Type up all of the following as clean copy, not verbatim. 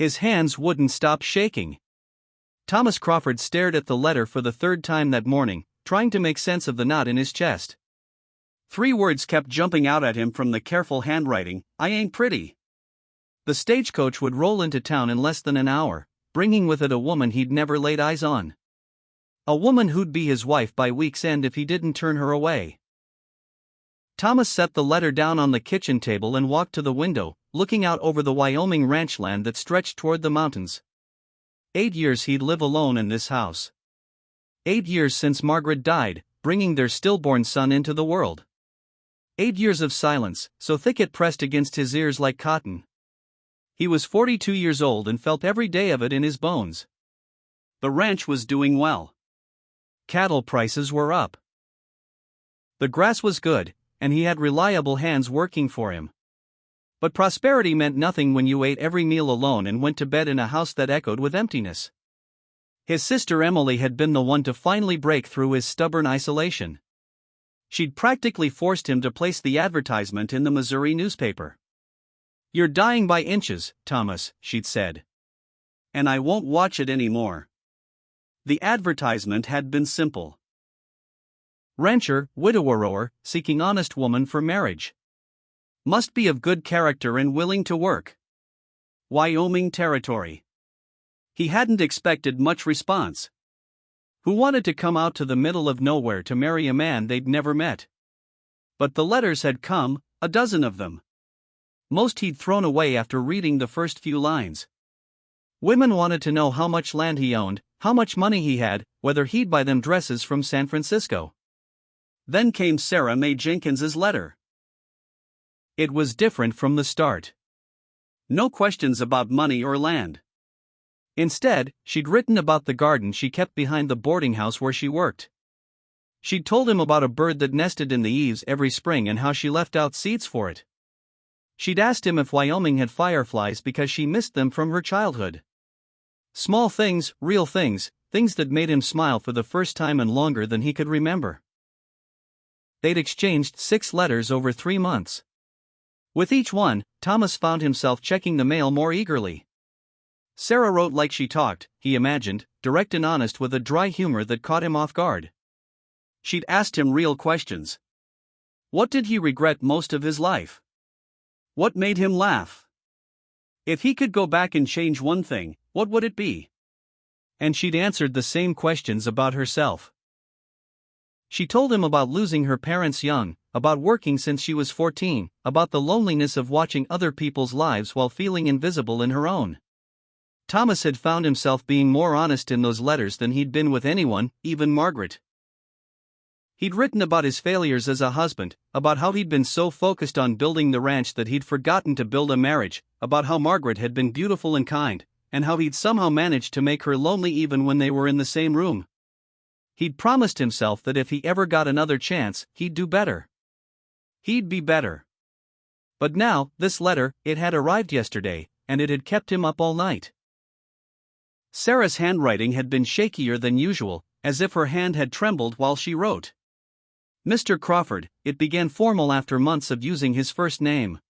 His hands wouldn't stop shaking. Thomas Crawford stared at the letter for the third time that morning, trying to make sense of the knot in his chest. 3 words kept jumping out at him from the careful handwriting: I ain't pretty. The stagecoach would roll into town in less than an hour, bringing with it a woman he'd never laid eyes on. A woman who'd be his wife by week's end if he didn't turn her away. Thomas set the letter down on the kitchen table and walked to the window, looking out over the Wyoming ranch land that stretched toward the mountains. 8 years he'd live alone in this house. 8 years since Margaret died, bringing their stillborn son into the world. 8 years of silence, so thick it pressed against his ears like cotton. He was 42 years old and felt every day of it in his bones. The ranch was doing well. Cattle prices were up. The grass was good, and he had reliable hands working for him. But prosperity meant nothing when you ate every meal alone and went to bed in a house that echoed with emptiness. His sister Emily had been the one to finally break through his stubborn isolation. She'd practically forced him to place the advertisement in the Missouri newspaper. "You're dying by inches, Thomas," she'd said. "And I won't watch it anymore." The advertisement had been simple. Rancher, widower, seeking honest woman for marriage. Must be of good character and willing to work. Wyoming territory. He hadn't expected much response. Who wanted to come out to the middle of nowhere to marry a man they'd never met? But the letters had come, a dozen of them. Most he'd thrown away after reading the first few lines. Women wanted to know how much land he owned, how much money he had, whether he'd buy them dresses from San Francisco. Then came Sarah Mae Jenkins's letter. It was different from the start. No questions about money or land. Instead, she'd written about the garden she kept behind the boarding house where she worked. She'd told him about a bird that nested in the eaves every spring and how she left out seeds for it. She'd asked him if Wyoming had fireflies because she missed them from her childhood. Small things, real things, things that made him smile for the first time and longer than he could remember. They'd exchanged 6 letters over 3 months. With each one, Thomas found himself checking the mail more eagerly. Sarah wrote like she talked, he imagined, direct and honest with a dry humor that caught him off guard. She'd asked him real questions. What did he regret most of his life? What made him laugh? If he could go back and change one thing, what would it be? And she'd answered the same questions about herself. She told him about losing her parents young, about working since she was 14, about the loneliness of watching other people's lives while feeling invisible in her own. Thomas had found himself being more honest in those letters than he'd been with anyone, even Margaret. He'd written about his failures as a husband, about how he'd been so focused on building the ranch that he'd forgotten to build a marriage, about how Margaret had been beautiful and kind, and how he'd somehow managed to make her lonely even when they were in the same room. He'd promised himself that if he ever got another chance, he'd do better. He'd be better. But now, this letter, it had arrived yesterday, and it had kept him up all night. Sarah's handwriting had been shakier than usual, as if her hand had trembled while she wrote. Mr. Crawford, it began formal after months of using his first name.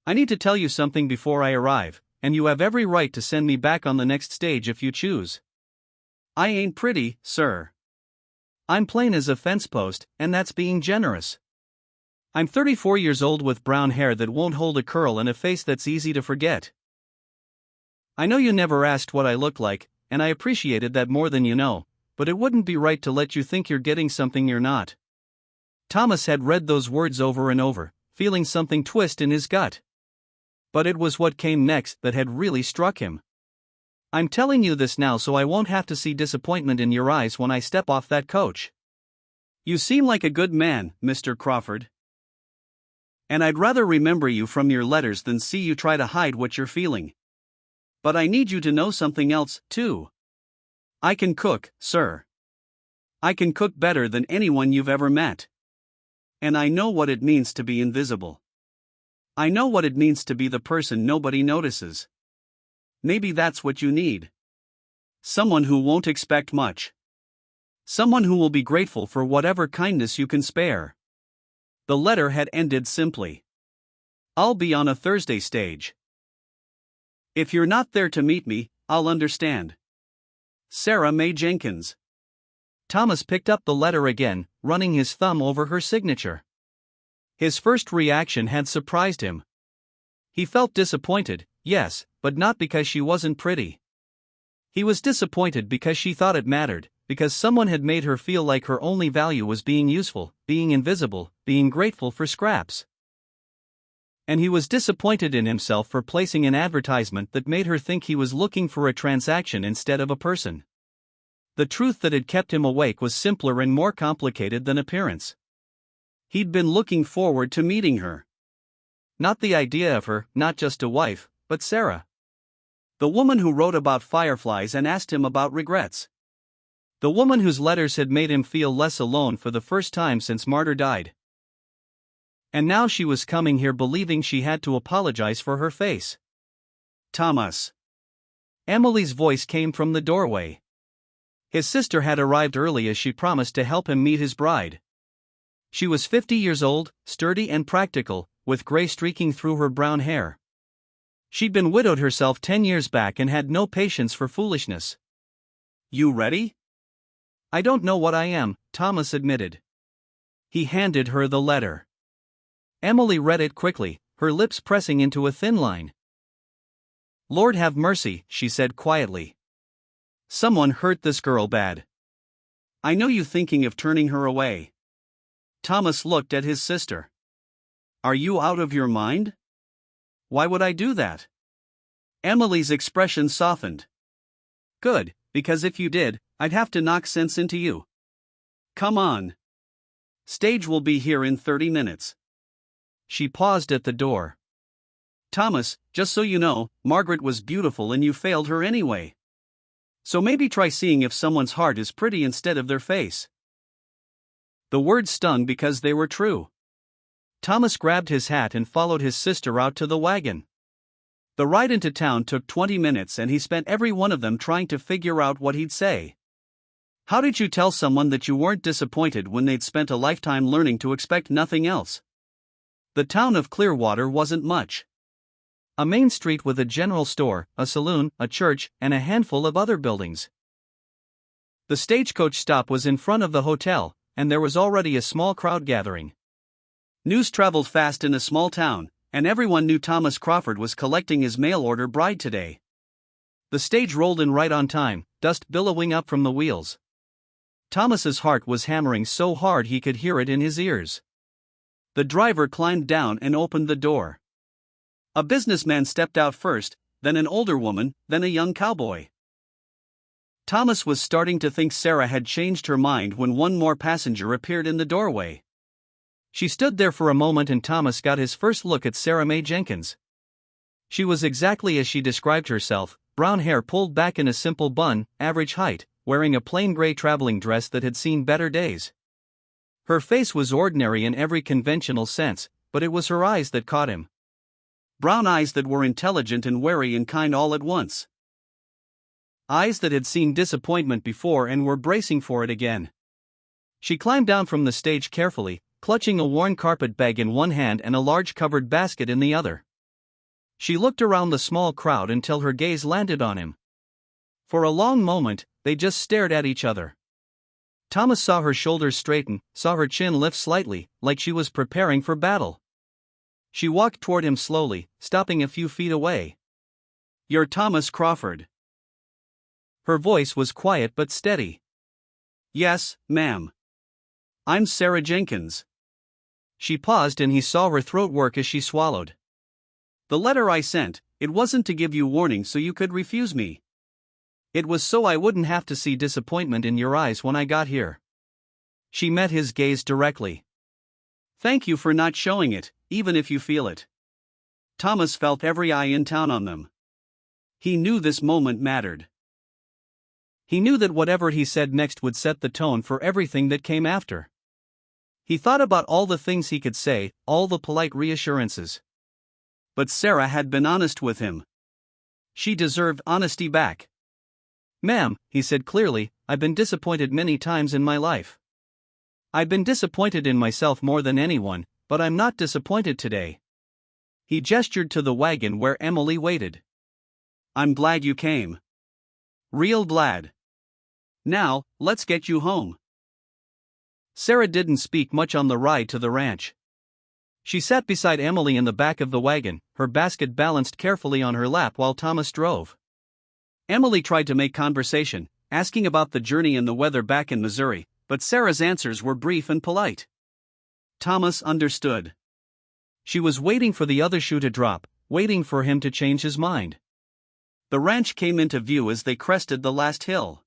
I need to tell you something before I arrive, and you have every right to send me back on the next stage if you choose. I ain't pretty, sir. I'm plain as a fence post, and that's being generous. I'm 34 years old with brown hair that won't hold a curl and a face that's easy to forget. I know you never asked what I look like, and I appreciated that more than you know, but it wouldn't be right to let you think you're getting something you're not. Thomas had read those words over and over, feeling something twist in his gut. But it was what came next that had really struck him. I'm telling you this now so I won't have to see disappointment in your eyes when I step off that coach. You seem like a good man, Mr. Crawford. And I'd rather remember you from your letters than see you try to hide what you're feeling. But I need you to know something else, too. I can cook, sir. I can cook better than anyone you've ever met. And I know what it means to be invisible. I know what it means to be the person nobody notices. Maybe that's what you need. Someone who won't expect much. Someone who will be grateful for whatever kindness you can spare. The letter had ended simply. I'll be on a Thursday stage. If you're not there to meet me, I'll understand. Sarah Mae Jenkins. Thomas picked up the letter again, running his thumb over her signature. His first reaction had surprised him. He felt disappointed, yes, but not because she wasn't pretty. He was disappointed because she thought it mattered, because someone had made her feel like her only value was being useful, being invisible, being grateful for scraps. And he was disappointed in himself for placing an advertisement that made her think he was looking for a transaction instead of a person. The truth that had kept him awake was simpler and more complicated than appearance. He'd been looking forward to meeting her. Not the idea of her, not just a wife, but Sarah. The woman who wrote about fireflies and asked him about regrets. The woman whose letters had made him feel less alone for the first time since Martyr died. And now she was coming here believing she had to apologize for her face. Thomas. Emily's voice came from the doorway. His sister had arrived early as she promised to help him meet his bride. She was 50 years old, sturdy and practical, with gray streaking through her brown hair. She'd been widowed herself 10 years back and had no patience for foolishness. You ready? I don't know what I am, Thomas admitted. He handed her the letter. Emily read it quickly, her lips pressing into a thin line. Lord have mercy, she said quietly. Someone hurt this girl bad. I know you thinking of turning her away. Thomas looked at his sister. Are you out of your mind? Why would I do that? Emily's expression softened. Good, because if you did, I'd have to knock sense into you. Come on. Stage will be here in 30 minutes. She paused at the door. Thomas, just so you know, Margaret was beautiful and you failed her anyway. So maybe try seeing if someone's heart is pretty instead of their face. The words stung because they were true. Thomas grabbed his hat and followed his sister out to the wagon. The ride into town took 20 minutes and he spent every one of them trying to figure out what he'd say. How did you tell someone that you weren't disappointed when they'd spent a lifetime learning to expect nothing else? The town of Clearwater wasn't much. A main street with a general store, a saloon, a church, and a handful of other buildings. The stagecoach stop was in front of the hotel, and there was already a small crowd gathering. News traveled fast in a small town, and everyone knew Thomas Crawford was collecting his mail-order bride today. The stage rolled in right on time, dust billowing up from the wheels. Thomas's heart was hammering so hard he could hear it in his ears. The driver climbed down and opened the door. A businessman stepped out first, then an older woman, then a young cowboy. Thomas was starting to think Sarah had changed her mind when one more passenger appeared in the doorway. She stood there for a moment and Thomas got his first look at Sarah Mae Jenkins. She was exactly as she described herself, brown hair pulled back in a simple bun, average height, wearing a plain gray traveling dress that had seen better days. Her face was ordinary in every conventional sense, but it was her eyes that caught him. Brown eyes that were intelligent and wary and kind all at once. Eyes that had seen disappointment before and were bracing for it again. She climbed down from the stage carefully, clutching a worn carpet bag in one hand and a large covered basket in the other. She looked around the small crowd until her gaze landed on him. For a long moment, they just stared at each other. Thomas saw her shoulders straighten, saw her chin lift slightly, like she was preparing for battle. She walked toward him slowly, stopping a few feet away. You're Thomas Crawford. Her voice was quiet but steady. Yes, ma'am. I'm Sarah Jenkins. She paused and he saw her throat work as she swallowed. The letter I sent, it wasn't to give you warning so you could refuse me. It was so I wouldn't have to see disappointment in your eyes when I got here. She met his gaze directly. Thank you for not showing it, even if you feel it. Thomas felt every eye in town on them. He knew this moment mattered. He knew that whatever he said next would set the tone for everything that came after. He thought about all the things he could say, all the polite reassurances. But Sarah had been honest with him. She deserved honesty back. Ma'am, he said clearly, I've been disappointed many times in my life. I've been disappointed in myself more than anyone, but I'm not disappointed today. He gestured to the wagon where Emily waited. I'm glad you came. Real glad. Now, let's get you home. Sarah didn't speak much on the ride to the ranch. She sat beside Emily in the back of the wagon, her basket balanced carefully on her lap while Thomas drove. Emily tried to make conversation, asking about the journey and the weather back in Missouri, but Sarah's answers were brief and polite. Thomas understood. She was waiting for the other shoe to drop, waiting for him to change his mind. The ranch came into view as they crested the last hill.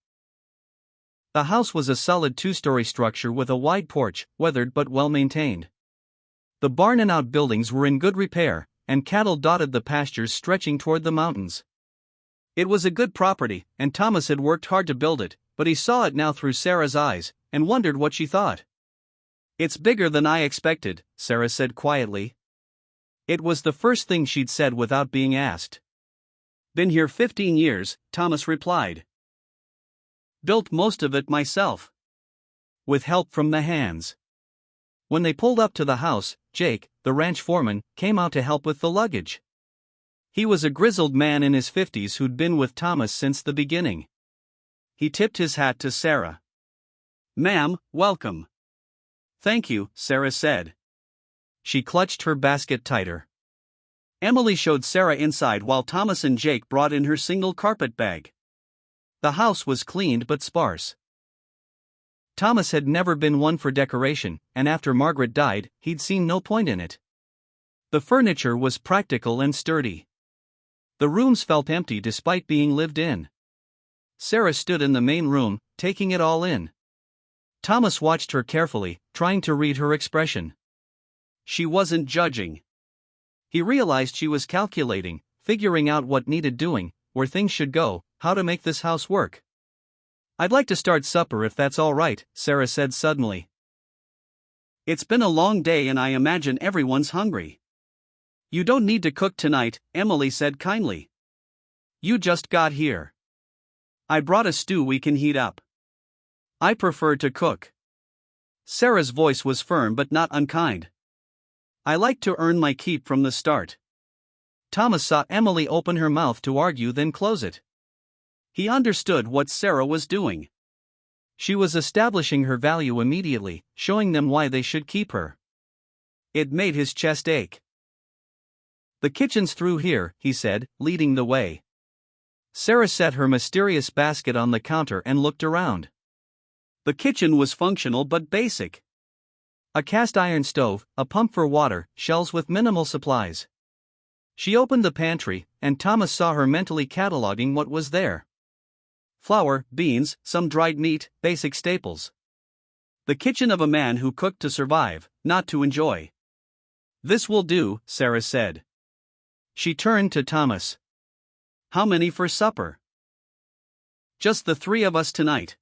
The house was a solid two-story structure with a wide porch, weathered but well-maintained. The barn and outbuildings were in good repair, and cattle dotted the pastures stretching toward the mountains. It was a good property, and Thomas had worked hard to build it, but he saw it now through Sarah's eyes, and wondered what she thought. "It's bigger than I expected," Sarah said quietly. It was the first thing she'd said without being asked. "Been here 15 years, Thomas replied. "Built most of it myself. With help from the hands." When they pulled up to the house, Jake, the ranch foreman, came out to help with the luggage. He was a grizzled man in his 50s who'd been with Thomas since the beginning. He tipped his hat to Sarah. "Ma'am, welcome." "Thank you," Sarah said. She clutched her basket tighter. Emily showed Sarah inside while Thomas and Jake brought in her single carpet bag. The house was cleaned but sparse. Thomas had never been one for decoration, and after Margaret died, he'd seen no point in it. The furniture was practical and sturdy. The rooms felt empty despite being lived in. Sarah stood in the main room, taking it all in. Thomas watched her carefully, trying to read her expression. She wasn't judging. He realized she was calculating, figuring out what needed doing, where things should go, how to make this house work. "I'd like to start supper if that's all right," Sarah said suddenly. "It's been a long day and I imagine everyone's hungry." "You don't need to cook tonight," Emily said kindly. "You just got here. I brought a stew we can heat up." "I prefer to cook." Sarah's voice was firm but not unkind. "I like to earn my keep from the start." Thomas saw Emily open her mouth to argue then close it. He understood what Sarah was doing. She was establishing her value immediately, showing them why they should keep her. It made his chest ache. "The kitchen's through here," he said, leading the way. Sarah set her mysterious basket on the counter and looked around. The kitchen was functional but basic. A cast iron stove, a pump for water, shelves with minimal supplies. She opened the pantry, and Thomas saw her mentally cataloging what was there. Flour, beans, some dried meat, basic staples. The kitchen of a man who cooked to survive, not to enjoy. "This will do," Sarah said. She turned to Thomas. "How many for supper?" "Just the three of us tonight.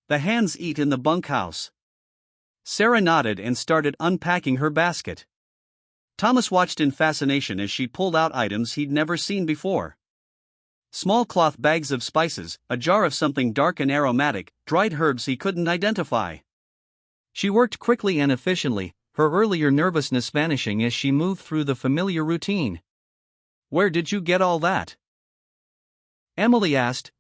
The hands eat in the bunkhouse." Sarah nodded and started unpacking her basket. Thomas watched in fascination as she pulled out items he'd never seen before. Small cloth bags of spices, a jar of something dark and aromatic, dried herbs he couldn't identify. She worked quickly and efficiently, her earlier nervousness vanishing as she moved through the familiar routine. "Where did you get all that?" Emily asked,